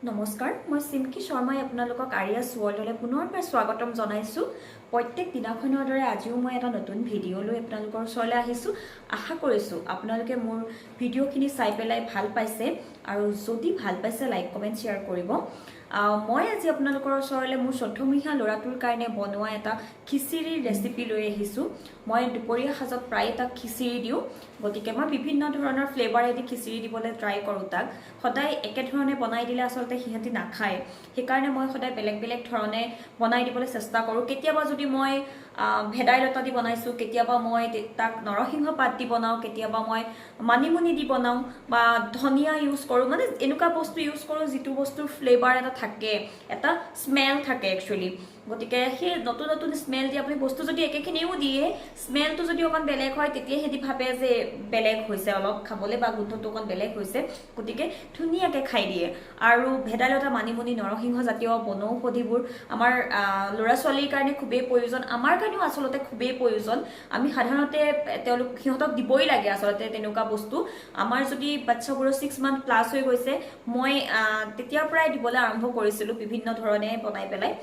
নমস্কাৰ মই চিমকি শৰ্মাই আপোনালোকক আৰিয়াছ ৱৰ্ল্ডলৈ পুনৰবাৰ স্বাগতম জনাইছোঁ। প্ৰত্যেক দিনাখনৰ দৰে আজিও মই এটা নতুন ভিডিঅ' লৈ আপোনালোকৰ ওচৰলৈ আহিছোঁ। আশা কৰিছোঁ আপোনালোকে মোৰ ভিডিঅ'খিনি চাই পেলাই ভাল পাইছে আৰু যদি ভাল পাইছে লাইক কমেণ্ট শ্বেয়াৰ কৰিব। মই আজি আপোনালোকৰ ওচৰলৈ মোৰ 14মহীয়া ল'ৰাটোৰ কাৰণে বনোৱা এটা খিচিৰিৰ ৰেচিপি লৈ আহিছোঁ। মই দুপৰীয়া সাজত প্ৰায় তাক খিচিৰি দিওঁ, গতিকে মই বিভিন্ন ধৰণৰ ফ্লেভাৰেদি খিচিৰি দিবলৈ ট্ৰাই কৰোঁ। তাক সদায় একেধৰণে বনাই দিলে আচলতে সিহঁতি নাখায়, সেইকাৰণে মই সদায় বেলেগ বেলেগ ধৰণে বনাই দিবলৈ চেষ্টা কৰোঁ। কেতিয়াবা যদি মই ভেদাইলতা দি বনাইছোঁ, কেতিয়াবা মই তাক নৰসিংহ পাত দি বনাওঁ, কেতিয়াবা মই মানিমুনি দি বনাওঁ বা ধনিয়া ইউজ কৰোঁ। মানে এনেকুৱা বস্তু ইউজ কৰোঁ যিটো বস্তুৰ ফ্লেভাৰ এটা থাকে, এটা স্মেল থাকে একচুৱেলি। গতিকে সেই নতুন নতুন স্মেল দি আপুনি বস্তু যদি একেখিনিও দিয়ে, স্মেলটো যদি অকণ বেলেগ হয় তেতিয়া সিহঁতি ভাবে যে বেলেগ হৈছে অলপ খাবলৈ বা গোন্ধটো অকণ বেলেগ হৈছে, গতিকে ধুনীয়াকৈ খাই দিয়ে। আৰু ভেদাইলতা, মানিমুনি, নৰসিংহ জাতীয় বনৌষধিবোৰ আমাৰ ল'ৰা ছোৱালীৰ কাৰণে খুবেই প্ৰয়োজন, আমাৰ কাৰণেও আচলতে খুবেই প্ৰয়োজন। আমি সাধাৰণতে সিহঁতক দিবই লাগে আচলতে তেনেকুৱা বস্তু। আমাৰ যদি বাচ্চাবোৰৰ 6 মান্থ প্লাছ হৈ গৈছে, মই তেতিয়াৰ পৰাই দিবলৈ আৰম্ভ কৰিছিলোঁ বিভিন্ন ধৰণে বনাই পেলাই।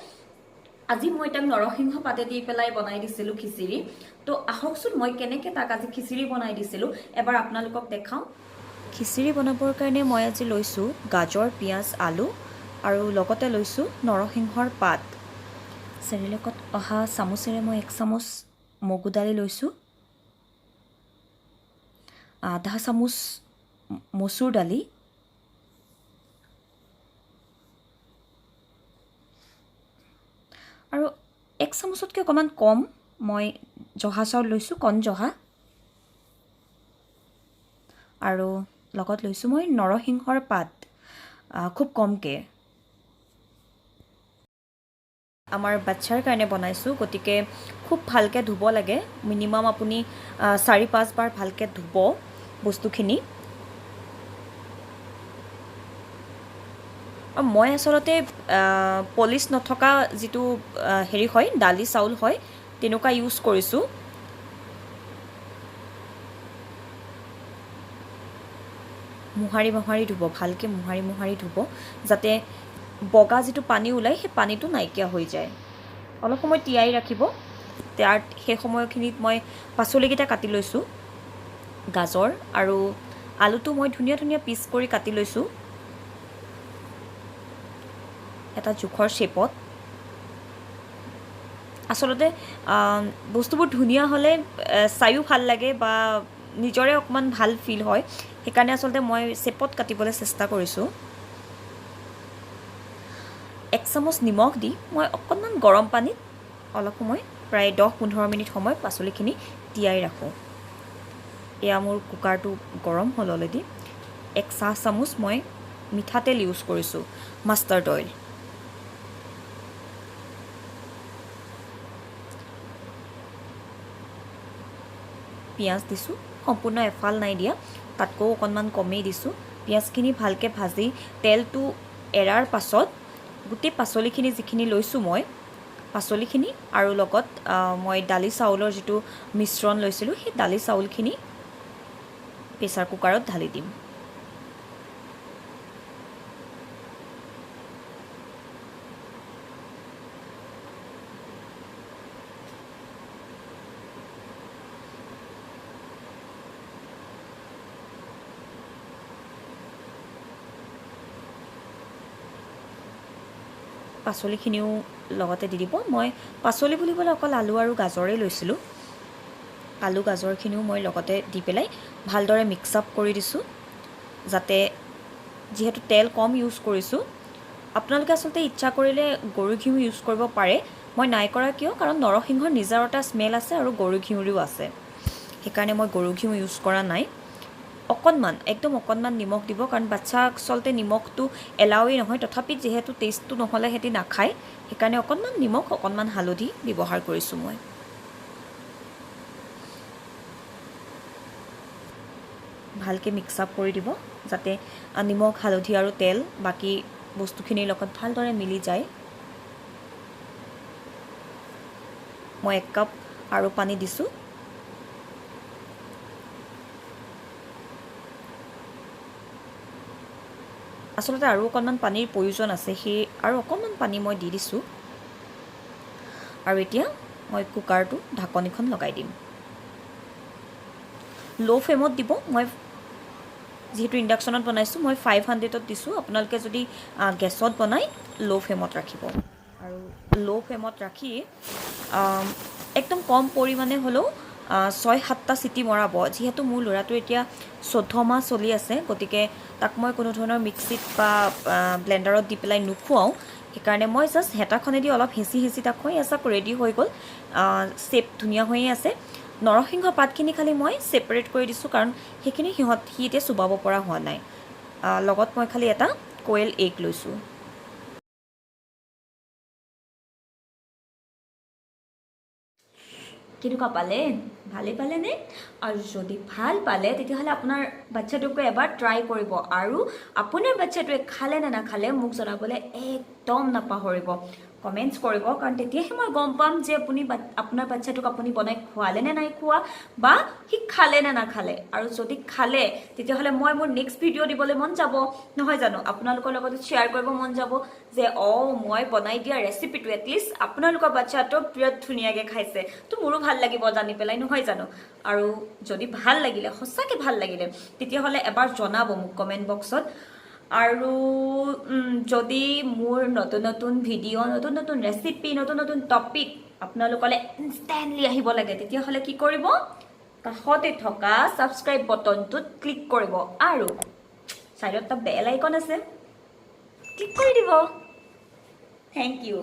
আজি মই তাক নৰসিংহ পাতে দি পেলাই বনাই দিছিলোঁ খিচিৰি। তো আহকচোন মই কেনেকৈ তাক আজি খিচিৰি বনাই দিছিলোঁ এবাৰ আপোনালোকক দেখাওঁ। খিচিৰি বনাবৰ কাৰণে মই আজি লৈছোঁ গাজৰ, পিঁয়াজ, আলু আৰু লগতে লৈছোঁ নৰসিংহৰ পাত। চেৰেলেকত অহা চামুচেৰে মই 1 চামুচ মগু দালি লৈছোঁ, আধা চামুচ মচুৰ দালি, আৰু 1 চামুচতকৈ অকণমান কম মই জহা চাউল লৈছোঁ, কণ জহা, আৰু লগত লৈছোঁ মই নৰসিংহৰ পাত খুব কমকৈ। আমাৰ বাচ্ছাৰ কাৰণে বনাইছোঁ, গতিকে খুব ভালকৈ ধুব লাগে। মিনিমাম আপুনি 4-5 বাৰ ভালকৈ ধুব বস্তুখিনি। মই আচলতে পলিচ নথকা যিটো হেৰি হয়, দালি চাউল হয়, তেনেকুৱা ইউজ কৰিছোঁ। মোহাৰি মোহাৰি ধুব, ভালকৈ মোহাৰি মোহাৰি ধুব, যাতে বগা যিটো পানী ওলায় সেই পানীটো নাইকিয়া হৈ যায়। অলপ সময় তিয়াই ৰাখিব। সেই সময়খিনিত মই পাচলিকেইটা কাটি লৈছোঁ। গাজৰ আৰু আলুটো মই ধুনীয়া ধুনীয়া পিচ কৰি কাটি লৈছোঁ এটা জোখৰ শ্বেপত। আচলতে বস্তুবোৰ ধুনীয়া হ'লে চায়ো ভাল লাগে বা নিজৰে অকণমান ভাল ফিল হয়, সেইকাৰণে আচলতে মই শ্বেপত কাটিবলৈ চেষ্টা কৰিছোঁ। 1 চামুচ নিমখ দি মই অকণমান গৰম পানীত অলপ সময়, প্ৰায় 10-15 মিনিট সময় পাচলিখিনি তিয়াই ৰাখোঁ। এয়া মোৰ কুকাৰটো গৰম হ'ল অলৰেডি। 1 চাহ চামুচ মই মিঠাতেল ইউজ কৰিছোঁ, মাষ্টাৰ্ড অইল। পিঁয়াজ দিছোঁ, সম্পূৰ্ণ এফাল নাই দিয়া, তাতকৈও অকণমান কমেই দিছোঁ। পিঁয়াজখিনি ভালকৈ ভাজি তেলটো এৰাৰ পাছত গোটেই পাচলিখিনি যিখিনি লৈছোঁ মই, পাচলিখিনি আৰু লগত মই দালি চাউলৰ যিটো মিশ্ৰণ লৈছিলোঁ, সেই দালি চাউলখিনি প্ৰেছাৰ কুকাৰত ঢালি দিম। পাচলিখিনিও লগতে দি দিব। মই পাচলি বুলিবলৈ অকল আলু আৰু গাজৰেই লৈছিলোঁ। আলু গাজৰখিনিও মই লগতে দি পেলাই ভালদৰে মিক্স আপ কৰি দিছোঁ, যাতে যিহেতু তেল কম ইউজ কৰিছোঁ। আপোনালোকে আচলতে ইচ্ছা কৰিলে গৰু ঘিউ ইউজ কৰিব পাৰে, মই নাই কৰা। কিয়? কাৰণ নৰসিংহৰ নিজৰ এটা স্মেল আছে আৰু গৰু ঘিউৰো আছে, সেইকাৰণে মই গৰু ঘিউ ইউজ কৰা নাই। অকণমান, একদম অকণমান নিমখ দিব, কাৰণ বাচ্ছা আচলতে নিমখটো এলাওৱেই নহয়, তথাপি যিহেতু টেষ্টটো নহ'লে সিহঁতি নাখায়, সেইকাৰণে অকণমান নিমখ, অকণমান হালধি ব্যৱহাৰ কৰিছোঁ মই। ভালকৈ মিক্স আপ কৰি দিব, যাতে নিমখ, হালধি আৰু তেল বাকী বস্তুখিনিৰ লগত ভালদৰে মিলি যায়। মই 1 কাপ আৰু পানী দিছোঁ। আচলতে আৰু অকণমান পানীৰ প্ৰয়োজন আছে, সেই আৰু অকণমান পানী মই দি দিছোঁ। আৰু এতিয়া মই কুকাৰটো ঢাকনিখন লগাই দিম। ল' ফ্লেমত দিব। মই যিহেতু ইণ্ডাকশ্যনত বনাইছোঁ, মই 500ত দিছোঁ। আপোনালোকে যদি গেছত বনায় ল' ফ্লেমত ৰাখিব। আৰু ল' ফ্লেমত ৰাখি একদম কম পৰিমাণে হ'লেও 6-7টা চিটি মৰাব। যিহেতু মোৰ ল'ৰাটো এতিয়া 14 মাহ চলি আছে, গতিকে তাক মই কোনো ধৰণৰ মিক্সিত বা ব্লেণ্ডাৰত দি পেলাই নোখোৱাওঁ। সেইকাৰণে মই জাষ্ট হেতাখনেদি অলপ হেঁচি তাক খুৱাই এচাক ৰেডি হৈ গ'ল। শ্বেপ ধুনীয়া হৈয়ে আছে। নৰসিংহ পাতখিনি খালি মই ছেপাৰেট কৰি দিছোঁ, কাৰণ সেইখিনি সি এতিয়া চুবাব পৰা হোৱা নাই। লগত মই খালি এটা কোয়েল এগ লৈছোঁ। কেনেকুৱা পালে? ভালেই পালেনে? আৰু যদি ভাল পালে তেতিয়াহ'লে আপোনাৰ বাচ্ছাটোকো এবাৰ ট্ৰাই কৰিব। আৰু আপোনাৰ বাচ্ছাটোৱে খালে নে নাখালে মোক জনাবলৈ একদম নাপাহৰিব। কমেণ্টছ কৰিব, কাৰণ তেতিয়াহে মই গম পাম যে আপোনাৰ বাচ্ছাটোক আপুনি বনাই খোৱালে নে নাই খোৱা, বা সি খালে নে নাখালে। আৰু যদি খালে তেতিয়াহ'লে মই মোৰ নেক্সট ভিডিঅ' দিবলৈ মন যাব, নহয় জানো? আপোনালোকৰ লগত শ্বেয়াৰ কৰিব মন যাব যে মই বনাই দিয়া ৰেচিপিটো এটলিষ্ট আপোনালোকৰ বাচ্ছাটোক বিৰাট ধুনীয়াকৈ খাইছে, তো মোৰো ভাল লাগিব জানি পেলাই, নহয় জানো? আৰু যদি ভাল লাগিলে, সঁচাকৈ ভাল লাগিলে, তেতিয়াহ'লে এবাৰ জনাব মোক কমেণ্ট বক্সত। আৰু যদি মোৰ নতুন ভিডিঅ', নতুন ৰেচিপি, নতুন টপিক আপোনালোকলৈ ইনষ্টেণ্টলি আহিব লাগে, তেতিয়াহ'লে কি কৰিব? কাষতে থকা ছাবস্ক্ৰাইব বটনটোত ক্লিক কৰিব, আৰু ছাইডত এটা বেল আইকন আছে, ক্লিক কৰি দিব। Thank U.